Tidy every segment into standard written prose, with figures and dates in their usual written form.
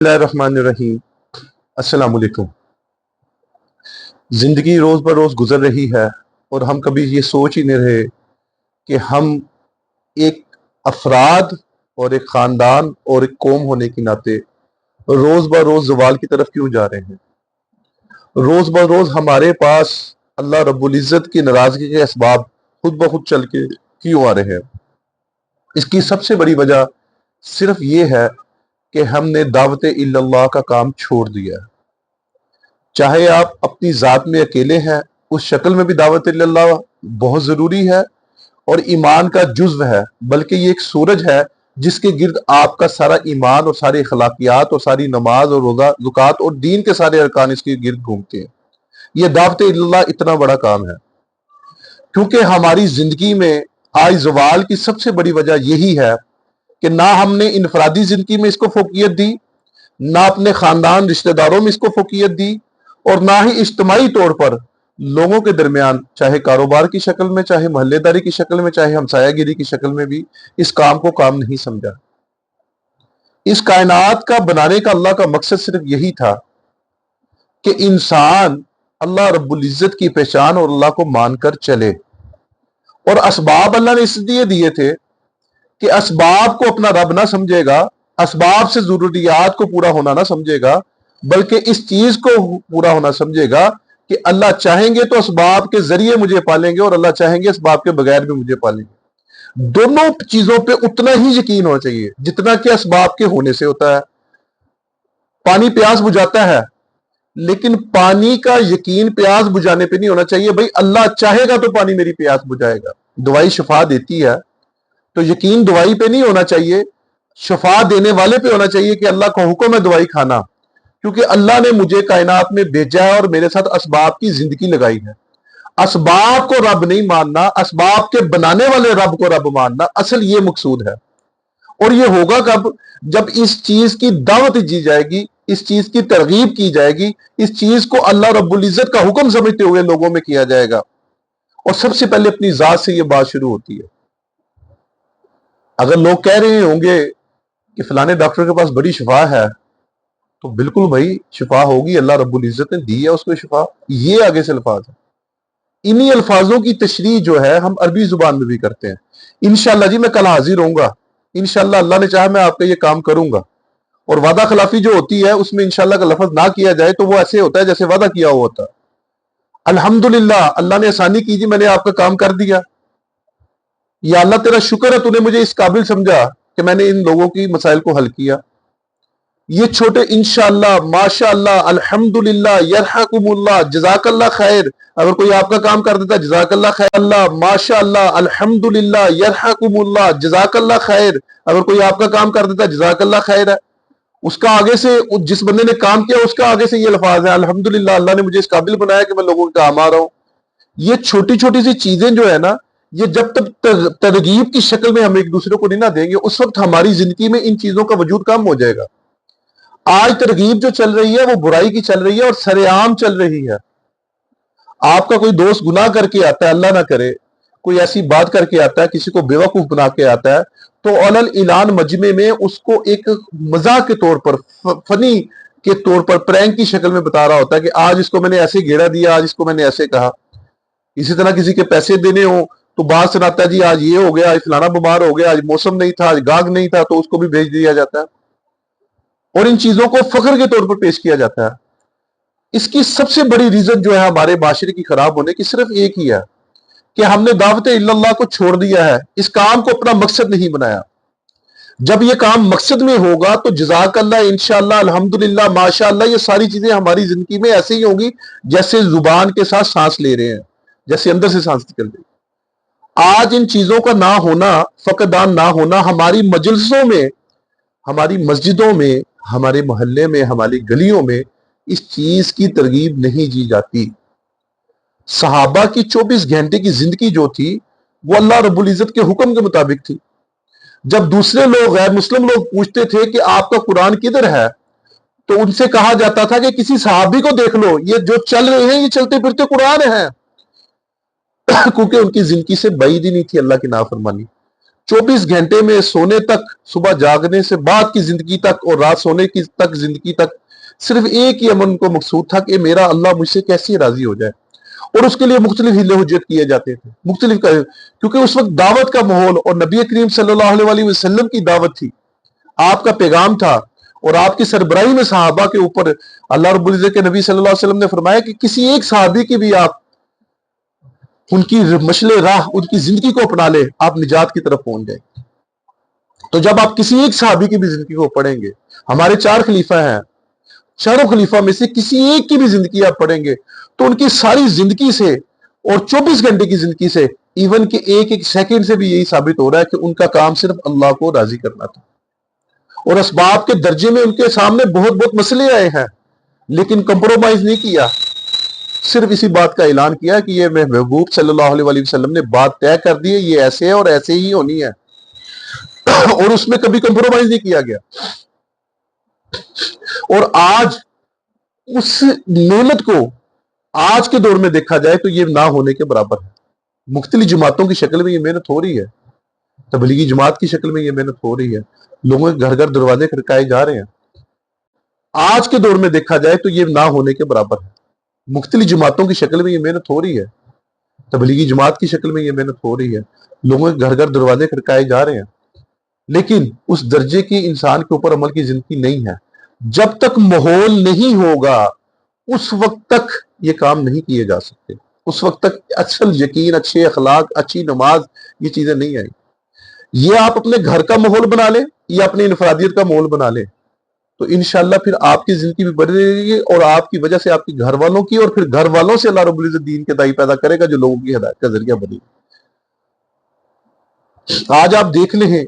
बिस्मिल्लाहिर्रहमानिर्रहीम। अस्सलाम वालेकुम। जिंदगी रोज ब रोज गुजर रही है और हम कभी ये सोच ही नहीं रहे कि हम एक अफराद और एक खानदान और एक कौम होने के नाते रोज ब रोज जवाल की तरफ क्यों जा रहे हैं। रोज ब रोज हमारे पास अल्लाह रब्बुल इज्जत की नाराजगी के असबाब खुद ब खुद चल के क्यों आ रहे हैं। इसकी सबसे बड़ी वजह सिर्फ ये है कि हमने दावत इल्लल्लाह का काम छोड़ दिया है। चाहे आप अपनी ज़ात में अकेले हैं, उस शक्ल में भी दावत इल्लल्लाह बहुत ज़रूरी है और ईमान का जुज़्व है, बल्कि ये एक सूरज है जिसके गिर्द आपका सारा ईमान और सारी अखलाकियात और सारी नमाज और रोज़ा ज़ुकात और दीन के सारे अरकान इसके गिर्द घूमते हैं। ये दावत इल्लल्लाह इतना बड़ा काम है क्योंकि हमारी ज़िंदगी में आज ज़वाल की सबसे बड़ी वजह यही है कि ना हमने इनफरादी ज़िंदगी में इसको फोकियत दी, ना अपने ख़ानदान रिश्तेदारों में इसको फोकियत दी और ना ही इज्तिमाई तौर पर लोगों के दरमियान, चाहे कारोबार की शक्ल में, चाहे मोहल्लेदारी की शक्ल में, चाहे हमसायागिरी की शक्ल में भी इस काम को काम नहीं समझा। इस कायनात का बनाने का अल्लाह का मकसद सिर्फ यही था कि इंसान अल्लाह रब्बुल इज्जत की पहचान और अल्लाह को मानकर चले। और असबाब अल्लाह ने इसलिए दिए थे कि असबाब को अपना रब ना समझेगा, असबाब से जरूरियात को पूरा होना ना समझेगा, बल्कि इस चीज को पूरा होना समझेगा कि अल्लाह चाहेंगे तो असबाब के जरिए मुझे पालेंगे और अल्लाह चाहेंगे असबाब के बगैर भी मुझे पालेंगे। दोनों चीजों पे उतना ही यकीन होना चाहिए जितना कि असबाब के होने से होता है। पानी प्यास बुझाता है, लेकिन पानी का यकीन प्यास बुझाने पे नहीं होना चाहिए। भाई अल्लाह चाहेगा तो पानी मेरी प्यास बुझाएगा। दवाई शिफा देती है तो यकीन दवाई पे नहीं होना चाहिए, शिफा देने वाले पे होना चाहिए कि अल्लाह का हुक्म है दवाई खाना, क्योंकि अल्लाह ने मुझे कायनात में भेजा है और मेरे साथ असबाब की जिंदगी लगाई है। असबाब को रब नहीं मानना, असबाब के बनाने वाले रब को रब मानना, असल ये मकसूद है। और ये होगा कब? जब इस चीज की दावत दी जाएगी, इस चीज की तरगीब की जाएगी, इस चीज को अल्लाह रब्बुल इज्जत का हुक्म समझते हुए लोगों में किया जाएगा। और सबसे पहले अपनी जात से ये बात शुरू होती है। अगर लोग कह रहे होंगे कि फलाने डॉक्टर के पास बड़ी शिफा है, तो बिल्कुल भाई शिफा होगी, अल्लाह रब्बुल इज्जत ने दी है उसको शिफा। ये आगे से अल्फाज है। इन्हीं अल्फाजों की तशरीह जो है हम अरबी जुबान में भी करते हैं। इंशाअल्लाह जी मैं कल हाजिर होऊंगा, इंशाअल्लाह अल्लाह ने चाहा मैं आपका ये काम करूंगा। और वादा खिलाफी जो होती है उसमें इंशाअल्लाह का लफ्ज ना किया जाए तो वो ऐसे होता है जैसे वादा किया हुआ होता है। अल्हम्दुलिल्लाह, अल्लाह ने आसानी की जी, मैंने आपका काम कर दिया। या अल्लाह तेरा शुक्र है तूने मुझे इस काबिल समझा कि मैंने इन लोगों की मसाइल को हल किया। ये छोटे इंशाअल्लाह, माशाअल्लाह, अल्हम्दुलिल्लाह, यरहकुमुल्लाह, जज़ाकल्लाह खैर, अगर कोई आपका काम कर देता है जज़ाकल्लाह खैर, अल्लाह माशाअल्लाह, अल्हम्दुलिल्लाह, यरहकुमुल्लाह, जज़ाकल्लाह खैर, अगर कोई आपका काम कर देता है जज़ाकल्लाह खैर है। उसका आगे से जिस बंदे ने काम किया उसका आगे से ये अल्फाज है, अल्हम्दुलिल्लाह, अल्लाह ने मुझे इस काबिल बनाया कि मैं लोगों के काम आ रहा हूं। ये छोटी छोटी सी चीजें जो है ना, ये जब तक तरगीब की शक्ल में हम एक दूसरे को नहीं ना देंगे, उस वक्त हमारी जिंदगी में इन चीजों का वजूद कम हो जाएगा। आज तरगीब जो चल रही है वो बुराई की चल रही है और सरेआम चल रही है। आपका कोई दोस्त गुनाह करके आता है, अल्लाह ना करे, कोई ऐसी बात करके आता है, किसी को बेवकूफ बना के आता है, तो अलल इलान मजमे में उसको एक मजाक के तौर पर, फनी के तौर पर, प्रैंक की शक्ल में बता रहा होता है कि आज इसको मैंने ऐसे घेरा दिया, आज इसको मैंने ऐसे कहा। इसी तरह किसी के पैसे देने हो तो बात सुनाता है जी आज ये हो गया, आज फलाना बीमार हो गया, आज मौसम नहीं था, आज गाग नहीं था, तो उसको भी भेज दिया जाता है और इन चीजों को फख्र के तौर पर पेश किया जाता है। इसकी सबसे बड़ी रीजन जो है हमारे माशरे की खराब होने की सिर्फ एक ही है कि हमने दावत इल्लल्लाह को छोड़ दिया है, इस काम को अपना मकसद नहीं बनाया। जब ये काम मकसद में होगा तो जज़ाकल्लाह, इंशाअल्लाह, अल्हम्दुलिल्लाह, माशाअल्लाह, ये सारी चीजें हमारी जिंदगी में ऐसे ही होंगी जैसे जुबान के साथ सांस ले रहे हैं, जैसे अंदर से सांस निकल रही। आज इन चीजों का ना होना, फकदान ना होना, हमारी मजलिसों में, हमारी मस्जिदों में, हमारे मोहल्ले में, हमारी गलियों में इस चीज की तरगीब नहीं जी जाती। सहाबा की 24 घंटे की जिंदगी जो थी वो अल्लाह रब्बुल इज्जत के हुक्म के मुताबिक थी। जब दूसरे लोग, गैर मुस्लिम लोग पूछते थे कि आपका कुरान किधर है, तो उनसे कहा जाता था कि किसी सहाबी को देख लो, ये जो चल रहे हैं ये चलते फिरते कुरान है। क्योंकि उनकी जिंदगी से बैद ही नहीं थी अल्लाह की नाफरमानी। 24 घंटे में सोने तक, सुबह जागने से बाद की जिंदगी तक और रात सोने की तक जिंदगी तक सिर्फ एक ही अमल उनको मकसूद था कि मेरा अल्लाह मुझसे कैसे राजी हो जाए। और उसके लिए मुख्तलिफ हीले हुज्जत किए जाते थे, क्योंकि उस वक्त दावत का माहौल और नबी करीम सल्लल्लाहु अलैहि वसल्लम की दावत थी, आपका पैगाम था, और आपकी सरबराही में सहाबा के ऊपर अल्लाह रब्बुल इज्जत के नबी सल्लल्लाहु अलैहि वसल्लम ने फरमाया कि किसी एक सहाबी की भी आप उनकी मशले राह, उनकी जिंदगी को अपना ले, आप निजात की तरफ पहुंच जाए। तो जब आप किसी एक सहाबी की भी जिंदगी को पढ़ेंगे, हमारे 4 खलीफा हैं, चारों खलीफा में से किसी एक की भी जिंदगी आप पढ़ेंगे तो उनकी सारी जिंदगी से और 24 घंटे की जिंदगी से, इवन के एक एक सेकंड से भी यही साबित हो रहा है कि उनका काम सिर्फ अल्लाह को राजी करना था। और असबाब के दर्जे में उनके सामने बहुत बहुत मसले आए हैं, लेकिन कंप्रोमाइज नहीं किया, सिर्फ इसी बात का ऐलान किया कि ये महबूब सल्लल्लाहु अलैहि वसल्लम ने बात तय कर दी है, ये ऐसे है और ऐसे ही होनी है, और उसमें कभी कंप्रोमाइज नहीं किया गया। और आज उस मेहनत को आज के दौर में देखा जाए तो ये ना होने के बराबर है। मुख्तलिफ जमातों की शक्ल में ये मेहनत हो रही है, तबलीगी जमात की शक्ल में ये मेहनत हो रही है, लोगों के घर घर दरवाजे खड़काए जा रहे हैं। आज के दौर में देखा जाए तो ये ना होने के बराबर है। मुख्तलिफ जमातों की शक्ल में ये मेहनत हो रही है, तबलीगी जमात की शक्ल में ये मेहनत हो रही है, लोगों के घर घर दरवाजे खड़काए जा रहे हैं, लेकिन उस दर्जे की इंसान के ऊपर अमल की जिंदगी नहीं है। जब तक माहौल नहीं होगा उस वक्त तक ये काम नहीं किए जा सकते, उस वक्त तक असल यकीन, अच्छे अखलाक, अच्छी नमाज, ये चीजें नहीं आई। ये आप अपने घर का माहौल बना लें या अपनी इनफरादियत का माहौल बना लें तो इंशाल्लाह फिर आपकी जिंदगी भी बढ़ रहेगी, और आपकी वजह से आपके घर वालों की, और फिर घर वालों से अल्लाह रब्बुल इज्जत दीन के दाई पैदा करेगा जो लोगों की हिदायत का जरिया बनेगी। आज आप देख लें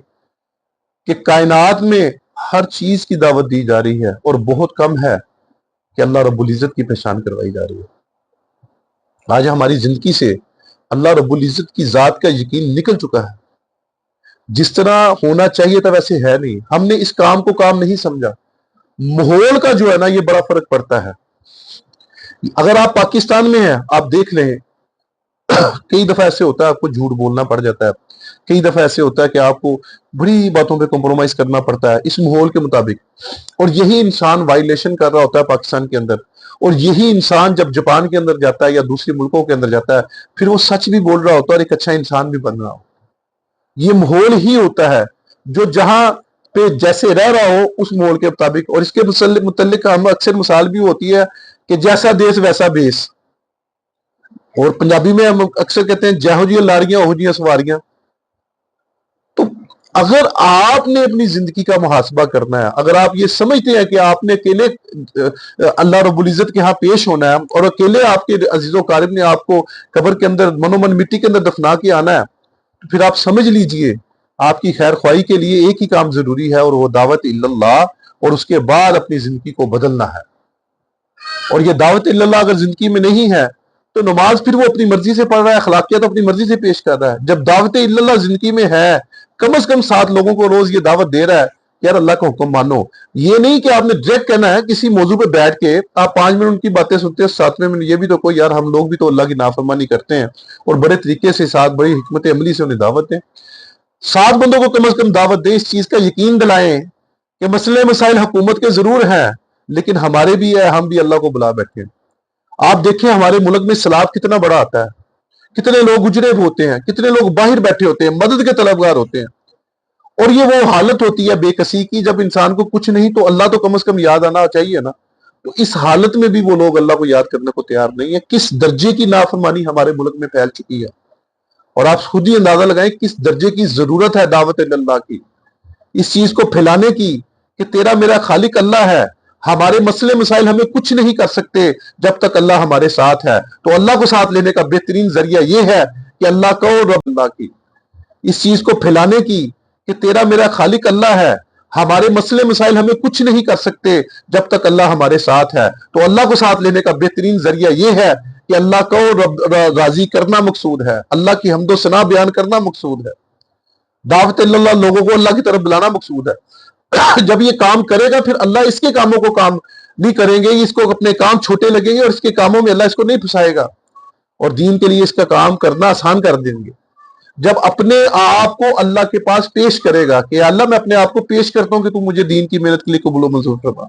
कि कायनात में हर चीज की दावत दी जा रही है और बहुत कम है कि अल्लाह रब्बुल इज्जत की पहचान करवाई जा रही है। आज हमारी जिंदगी से अल्लाह रब्बुल इज्जत की जात का यकीन निकल चुका है, जिस तरह होना चाहिए था वैसे है नहीं। हमने इस काम को काम नहीं समझा। माहौल का जो है ना, ये बड़ा फर्क पड़ता है। अगर आप पाकिस्तान में हैं, आप देख लें कई दफा ऐसे होता है आपको झूठ बोलना पड़ जाता है, कई दफा ऐसे होता है कि आपको बड़ी बातों पे कॉम्प्रोमाइज करना पड़ता है इस माहौल के मुताबिक, और यही इंसान वायलेशन कर रहा होता है पाकिस्तान के अंदर, और यही इंसान जब जापान के अंदर जाता है या दूसरे मुल्कों के अंदर जाता है फिर वो सच भी बोल रहा होता है और एक अच्छा इंसान भी बन रहा हो। ये माहौल ही होता है जो जहां पे जैसे रह रहा हो उस माहौल के मुताबिक। और इसके मुतल्लिक हम अक्सर मिसाल भी होती है कि जैसा देश वैसा बेस, और पंजाबी में हम अक्सर कहते हैं जहो जी लाड़ियां हो जी सवारियां। तो अगर आपने अपनी जिंदगी का मुहासबा करना है, अगर आप ये समझते हैं कि आपने अकेले अल्लाह रब्बुल इज्जत के यहाँ पेश होना है और अकेले आपके अजीजो कारिब ने आपको कब्र के अंदर मनोमन मिट्टी के अंदर दफना के आना है, तो फिर आप समझ लीजिए आपकी खैर ख्वाही के लिए एक ही काम जरूरी है, और वो दावत इल्लल्लाह, और उसके बाद अपनी जिंदगी को बदलना है। और ये दावत इल्लल्लाह अगर जिंदगी में नहीं है तो नमाज फिर वो अपनी मर्जी से पढ़ रहा है, अखलाकियात तो अपनी मर्जी से पेश कर रहा है। जब दावत इल्लल्लाह जिंदगी में है, कम से कम 7 लोगों को रोज ये दावत दे रहा है यार अल्लाह का हुक्म मानो। ये नहीं कि आपने डायरेक्ट कहना है किसी मौजू पे बैठ के आप 5 मिनट उनकी बातें सुनते हैं, 7वें मिनट ये भी तो कोई यार हम लोग भी तो अल्लाह की नाफरमानी करते हैं, और बड़े तरीके से साथ बड़ी हिकमत अमली से उन्हें दावत दें। 7 बंदों को कम से कम दावत दें, इस चीज का यकीन दिलाएं कि मसले मसाइल हुकूमत के जरूर हैं लेकिन हमारे भी है, हम भी अल्लाह को बुला बैठे। आप देखें हमारे मुल्क में सलाब कितना बड़ा आता है, कितने लोग गुजरे होते हैं, कितने लोग बाहर बैठे होते हैं, मदद के तलबगार होते हैं, और ये वो हालत होती है बेकसी की जब इंसान को कुछ नहीं तो अल्लाह तो कम से कम याद आना चाहिए ना। तो इस हालत में भी वो लोग अल्लाह को याद करने को तैयार नहीं है। किस दर्जे की नाफरमानी हमारे मुल्क में फैल चुकी है, और आप खुद ही अंदाजा लगाएं किस दर्जे की जरूरत है दावत अल्लाह की, इस चीज को फैलाने की कि तेरा मेरा खालिक अल्लाह है, हमारे मसले मसाइल हमें कुछ नहीं कर सकते जब तक अल्लाह हमारे साथ है। तो अल्लाह को साथ लेने का बेहतरीन जरिया यह है कि अल्लाह कहो रब अल्लाह की, इस चीज को फैलाने की कि तेरा मेरा खालिक अल्लाह है, हमारे मसले मसाइल हमें कुछ नहीं कर सकते जब तक अल्लाह हमारे साथ है। तो अल्लाह को साथ लेने का बेहतरीन जरिया यह है कि अल्लाह को राजी करना मकसूद है, अल्लाह की हम्दो सना बयान करना मकसूद है, दावत अल्लाह लोगों को अल्लाह की तरफ बुलाना मकसूद है। जब ये काम करेगा फिर अल्लाह इसके कामों को काम नहीं करेंगे, इसको अपने काम छोटे लगेंगे और इसके कामों में अल्लाह इसको नहीं फंसाएगा, और दीन के लिए इसका काम करना आसान कर देंगे। جب اپنے آپ کو اللہ کے پاس پیش کرے گا کہ اللہ میں اپنے آپ کو پیش کرتا ہوں کہ تم مجھے دین کی محنت کے لیے قبول و منظور فرما،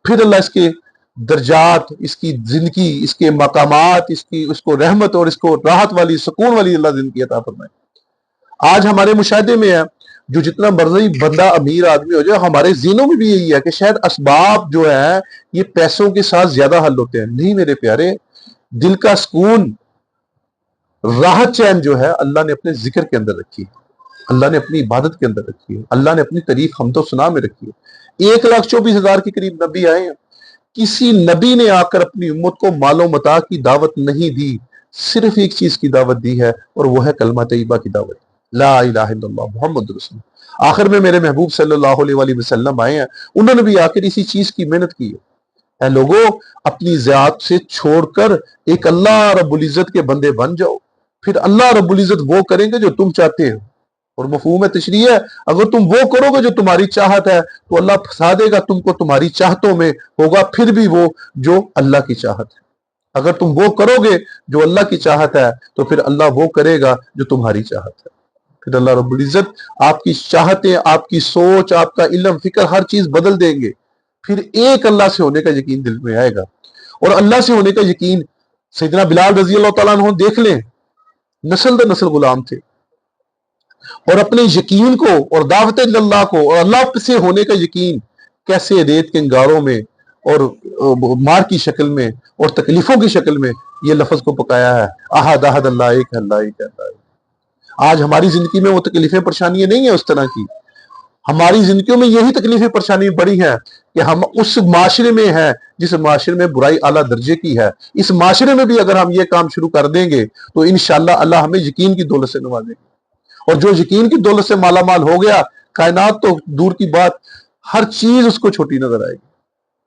پھر اللہ اس کے درجات، اس کی زندگی، اس کے مقامات، اس کو رحمت اور اس کو راحت والی، سکون والی اللہ زندگی عطا فرمائے۔ آج ہمارے مشاہدے میں ہے، جو جتنا مرضی بندہ امیر آدمی ہو جائے، ہمارے ذہنوں میں بھی یہی ہے کہ شاید اسباب جو ہے یہ پیسوں کے ساتھ زیادہ حل ہوتے ہیں۔ نہیں میرے پیارے، دل کا سکون، راحت، چین جو ہے اللہ نے اپنے ذکر کے اندر رکھی ہے، اللہ نے اپنی عبادت کے اندر رکھی ہے، اللہ نے اپنی تعریف حمد و ثنا میں رکھی ہے۔ 1,24,000 کے قریب نبی آئے ہیں، کسی نبی نے آ کر اپنی امت کو مال و متاع کی دعوت نہیں دی، صرف ایک چیز کی دعوت دی ہے، اور وہ ہے کلمہ طیبہ کی دعوت، لا الہ الا اللہ محمد رسول اللہ۔ آخر میں میرے محبوب صلی اللہ علیہ وآلہ وسلم آئے ہیں، انہوں نے بھی آ کر اسی چیز کی محنت کی ہے۔ اے لوگوں، اپنی ذات سے چھوڑ کر ایک اللہ رب العزت کے بندے بن جاؤ، پھر اللہ رب العزت وہ کریں گے جو تم چاہتے ہو۔ اور مفہوم تشریح ہے، اگر تم وہ کرو گے جو تمہاری چاہت ہے تو اللہ پھنسا دے گا تم کو تمہاری چاہتوں میں، ہوگا پھر بھی وہ جو اللہ کی چاہت ہے۔ اگر تم وہ کرو گے جو اللہ کی چاہت ہے تو پھر اللہ وہ کرے گا جو تمہاری چاہت ہے۔ پھر اللہ رب العزت آپ کی چاہتیں، آپ کی سوچ، آپ کا علم، فکر، ہر چیز بدل دیں گے۔ پھر ایک اللہ سے ہونے کا یقین دل میں آئے گا، اور اللہ سے ہونے کا یقین، سیدنا بلال رضی اللہ تعالیٰ عنہ دیکھ لیں، نسل در نسل غلام تھے، اور اپنے یقین کو اور دعوت اللہ کو اور اللہ سے ہونے کا یقین کیسے ریت کے انگاروں میں اور مار کی شکل میں اور تکلیفوں کی شکل میں یہ لفظ کو پکایا ہے، احد احد اللہ ایک ہے، اللہ ایک ہے، اللہ ایک ہے۔ آج ہماری زندگی میں وہ تکلیفیں پریشانیاں نہیں ہیں اس طرح کی، ہماری زندگیوں میں یہی تکلیفیں پریشانیاں بڑی ہیں کہ ہم اس معاشرے میں ہیں جس معاشرے میں برائی اعلیٰ درجے کی ہے۔ اس معاشرے میں بھی اگر ہم یہ کام شروع کر دیں گے تو انشاءاللہ اللہ ہمیں یقین کی دولت سے نوازے گا، اور جو یقین کی دولت سے مالا مال ہو گیا، کائنات تو دور کی بات، ہر چیز اس کو چھوٹی نظر آئے گی،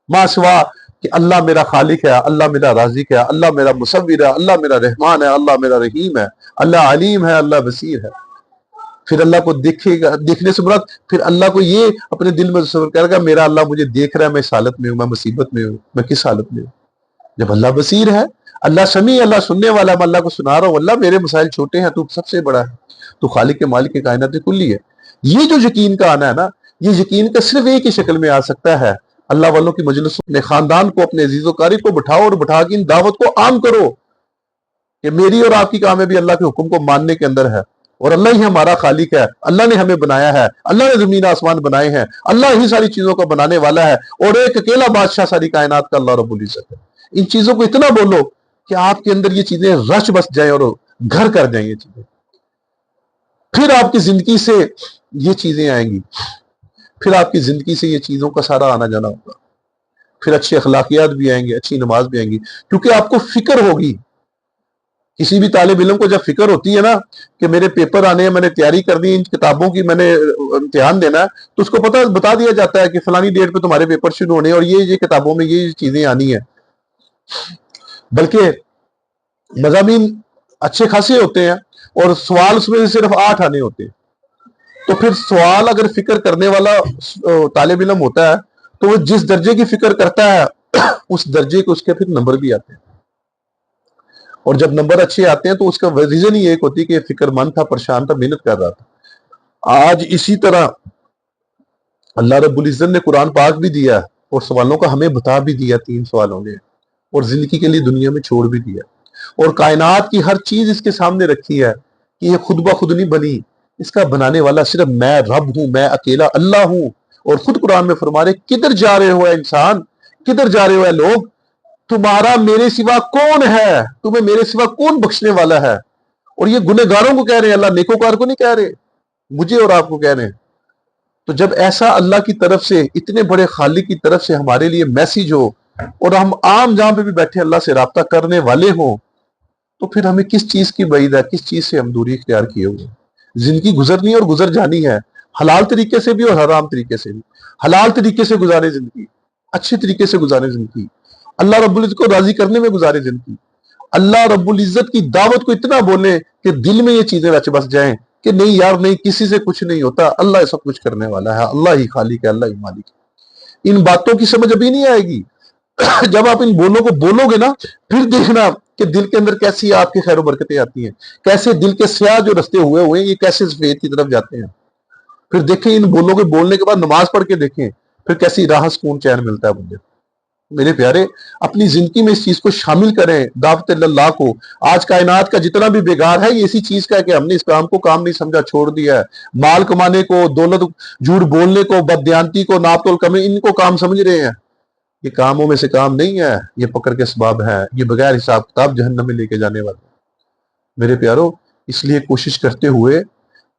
ماں سوا کہ اللہ میرا خالق ہے، اللہ میرا رازق ہے، اللہ میرا مصور ہے، اللہ میرا رحمان ہے، اللہ میرا رحیم ہے، اللہ علیم ہے، اللہ بصیر ہے۔ پھر اللہ کو دیکھے گا، دیکھنے سے مراد پھر اللہ کو یہ اپنے دل میں تصور کرے گا، میرا اللہ مجھے دیکھ رہا ہے، میں اس حالت میں ہوں، میں مصیبت میں ہوں، میں کس حالت میں ہوں۔ جب اللہ بصیر ہے، اللہ سمیع، اللہ سننے والا، میں اللہ کو سنا رہا ہوں، اللہ میرے مسائل چھوٹے ہیں، تو سب سے بڑا ہے، تو خالق کے مالک کے کائنات کلی ہے۔ یہ جو یقین کا آنا ہے نا، یہ یقین کا صرف ایک ہی شکل میں آ سکتا ہے، اللہ والوں کی مجلس، اپنے خاندان کو، اپنے عزیز و قاری کو بٹھاؤ، اور بٹھا کے ان دعوت کو عام کرو کہ میری اور آپ کی کامیابی اللہ کے حکم کو ماننے کے اندر ہے، اور اللہ ہی ہمارا خالق ہے، اللہ نے ہمیں بنایا ہے، اللہ نے زمین آسمان بنائے ہیں، اللہ ہی ساری چیزوں کا بنانے والا ہے، اور ایک اکیلا بادشاہ ساری کائنات کا اللہ رب العزت ہے۔ ان چیزوں کو اتنا بولو کہ آپ کے اندر یہ چیزیں رچ بس جائیں اور گھر کر جائیں یہ چیزیں، پھر آپ کی زندگی سے یہ چیزیں آئیں گی، پھر آپ کی زندگی سے یہ چیزوں کا سارا آنا جانا ہوگا، پھر اچھے اخلاقیات بھی آئیں گے، اچھی نماز بھی آئیں گی، کیونکہ آپ کو فکر ہوگی۔ کسی بھی طالب علم کو جب فکر ہوتی ہے نا کہ میرے پیپر آنے ہیں، میں نے تیاری کرنی، ان کتابوں کی میں نے امتحان دینا ہے، تو اس کو پتہ بتا دیا جاتا ہے کہ فلانی ڈیٹ پہ تمہارے پیپر شروع ہونے ہیں، اور یہ کتابوں میں یہ چیزیں آنی ہیں۔ بلکہ مضامین اچھے خاصے ہوتے ہیں، اور سوال اس میں سے صرف 8 آنے ہوتے ہیں، تو پھر سوال اگر فکر کرنے والا طالب علم ہوتا ہے تو وہ جس درجے کی فکر کرتا ہے اس درجے کے اس کے پھر نمبر بھی آتے ہیں، اور جب نمبر اچھے آتے ہیں تو اس کا ریزن ہی ایک ہوتی ہے کہ فکر مند تھا، پریشان تھا، محنت کر رہا تھا۔ آج اسی طرح اللہ رب العزت نے قرآن پاک بھی دیا، اور سوالوں کا ہمیں بتا بھی دیا، 3 سوالوں نے، اور زندگی کے لیے دنیا میں چھوڑ بھی دیا، اور کائنات کی ہر چیز اس کے سامنے رکھی ہے کہ یہ خود بخود نہیں بنی، اس کا بنانے والا صرف میں رب ہوں، میں اکیلا اللہ ہوں۔ اور خود قرآن میں فرما رہے، کدھر جا رہے ہو اے انسان، کدھر جا رہے ہو اے لوگ، تمہارا میرے سوا کون ہے، تمہیں میرے سوا کون بخشنے والا ہے۔ اور یہ گنہگاروں کو کہہ رہے ہیں، اللہ نیکوکار کو نہیں کہہ رہے، مجھے اور آپ کو کہہ رہے ہیں۔ تو جب ایسا اللہ کی طرف سے، اتنے بڑے خالق کی طرف سے ہمارے لیے میسیج ہو، اور ہم عام جہاں پہ بھی بیٹھے اللہ سے رابطہ کرنے والے ہوں، تو پھر ہمیں کس چیز کی بعید ہے، کس چیز سے ہم دوری اختیار کیے ہوئے۔ زندگی گزرنی اور گزر جانی ہے، حلال طریقے سے بھی اور حرام طریقے سے بھی۔ حلال طریقے سے گزارے زندگی، اچھے طریقے سے گزارے زندگی، اللہ رب العزت کو راضی کرنے میں گزارے زندگی، اللہ رب العزت کی دعوت کو اتنا بولیں کہ دل میں یہ چیزیں رچ بس جائیں کہ نہیں یار، نہیں، کسی سے کچھ نہیں ہوتا، اللہ سب کچھ کرنے والا ہے، اللہ ہی خالق ہے، اللہ ہی مالک ہے۔ ان باتوں کی سمجھ ابھی نہیں آئے گی، جب آپ ان بولوں کو بولو گے نا، پھر دیکھنا کہ دل کے اندر کیسی آپ کی خیر و برکتیں آتی ہیں، کیسے دل کے سیاہ جو رستے ہوئے ہیں یہ کیسے سفید کی طرف جاتے ہیں۔ پھر دیکھیں ان بولوں کے بولنے کے بعد نماز پڑھ کے دیکھیں، پھر کیسی راحت سکون چین ملتا ہے مجھے۔ میرے پیارے، اپنی زندگی میں اس چیز کو شامل کریں، دعوت اللہ کو۔ آج کائنات کا جتنا بھی بیگار ہے یہ اسی چیز کا ہے کہ ہم نے اسلام کو کام نہیں سمجھا، چھوڑ دیا ہے۔ مال کمانے کو، دولت، جھوٹ بولنے کو، بددیانتی کو، ناپ تول کرنے، ان کو کام سمجھ رہے ہیں۔ یہ کاموں میں سے کام نہیں ہے، یہ پکڑ کے اسباب ہے، یہ بغیر حساب کتاب جہنم میں لے کے جانے والا۔ میرے پیارو، اس لیے کوشش کرتے ہوئے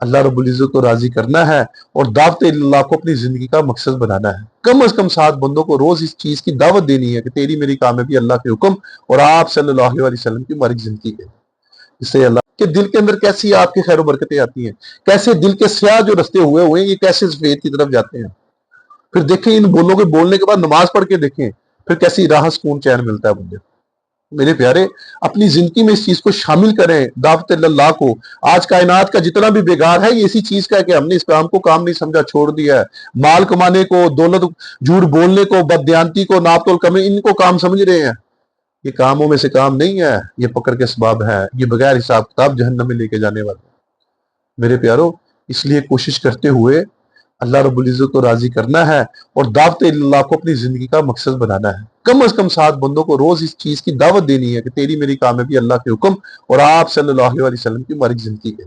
اللہ رب العزت کو راضی کرنا ہے اور دعوت اللہ کو اپنی زندگی کا مقصد بنانا ہے۔ کم از کم 7 بندوں کو روز اس چیز کی دعوت دینی ہے کہ تیری میری کامیابی اللہ کے حکم اور آپ صلی اللہ علیہ وسلم کی مبارک زندگی ہے۔ اس سے اللہ کہ دل کے اندر کیسی آپ کی خیر و برکتیں آتی ہیں، کیسے دل کے سیاہ جو رستے ہوئے ہیں یہ کیسے سفید کی طرف جاتے ہیں۔ پھر دیکھیں ان بولوں کے بولنے کے بعد نماز پڑھ کے دیکھیں، پھر کیسی راحت سکون چین ملتا ہے مجھے۔ میرے پیارے، اپنی زندگی میں اس چیز کو شامل کریں، دعوت اللہ کو۔ آج کائنات کا جتنا بھی بیگار ہے یہ اسی چیز کا ہے کہ ہم نے اسلام کو کام نہیں سمجھا، چھوڑ دیا ہے۔ مال کمانے کو، دولت، جھوٹ بولنے کو، بددیانتی کو، ناپ تول کرنے، ان کو کام سمجھ رہے ہیں۔ یہ کاموں میں سے کام نہیں ہے، یہ پکڑ کے اسباب ہے، یہ بغیر حساب کتاب جہنم میں لے کے جانے والا۔ میرے پیارو، اس لیے کوشش کرتے ہوئے اللہ رب العزت کو راضی کرنا ہے اور دعوت اللہ کو اپنی زندگی کا مقصد بنانا ہے۔ کم از کم 7 بندوں کو روز اس چیز کی دعوت دینی ہے کہ تیری میری کامیابی اللہ کے حکم اور آپ صلی اللہ علیہ وسلم کی مبارک زندگی ہے۔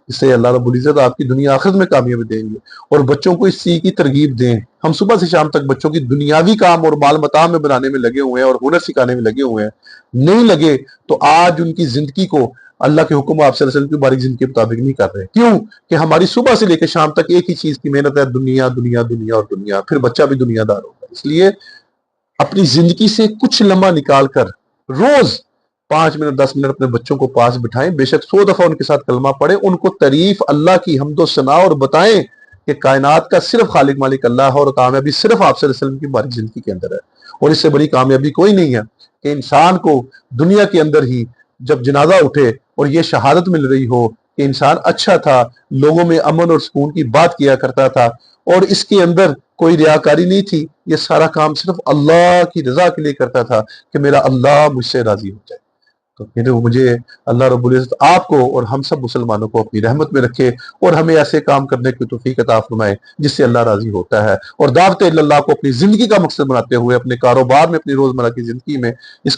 اس سے اللہ رب العزت آپ کی دنیا آخرت میں کامیابی دیں گے۔ اور بچوں کو اس چیز کی ترغیب دیں۔ ہم صبح سے شام تک بچوں کی دنیاوی کام اور مال متاع میں بنانے میں لگے ہوئے ہیں اور ہنر سکھانے میں لگے ہوئے ہیں، نہیں لگے تو آج ان کی زندگی کو اللہ کے حکم آپ صلی اللہ علیہ وسلم کی مبارک زندگی کے مطابق نہیں کر رہے۔ کیوں کہ ہماری صبح سے لے کے شام تک ایک ہی چیز کی محنت ہے، دنیا دنیا دنیا اور دنیا، پھر بچہ بھی دنیا دار ہوگا۔ اس لیے اپنی زندگی سے کچھ لمحہ نکال کر روز 5 منٹ 10 منٹ اپنے بچوں کو پاس بٹھائیں، بے شک 100 دفعہ ان کے ساتھ کلمہ پڑھیں، ان کو تعریف اللہ کی حمد و ثنا اور بتائیں کہ کائنات کا صرف خالق مالک اللہ ہے اور کامیابی صرف آپ صلی اللہ علیہ وسلم کی مبارک زندگی کے اندر ہے۔ اور اس سے بڑی کامیابی کوئی نہیں ہے کہ انسان کو دنیا کے اندر ہی جب جنازہ اٹھے اور یہ شہادت مل رہی ہو کہ انسان اچھا تھا، لوگوں میں امن اور سکون کی بات کیا کرتا تھا اور اس کے اندر کوئی ریاکاری نہیں تھی، یہ سارا کام صرف اللہ کی رضا کے لیے کرتا تھا کہ میرا اللہ مجھ سے راضی ہو جائے۔ تو مجھے اللہ رب العزت آپ کو اور ہم سب مسلمانوں کو اپنی رحمت میں رکھے اور ہمیں ایسے کام کرنے کی توفیق عطا فرمائے جس سے اللہ راضی ہوتا ہے، اور دعوت اللہ کو اپنی زندگی کا مقصد بناتے ہوئے اپنے کاروبار میں، اپنی روزمرہ کی زندگی میں اس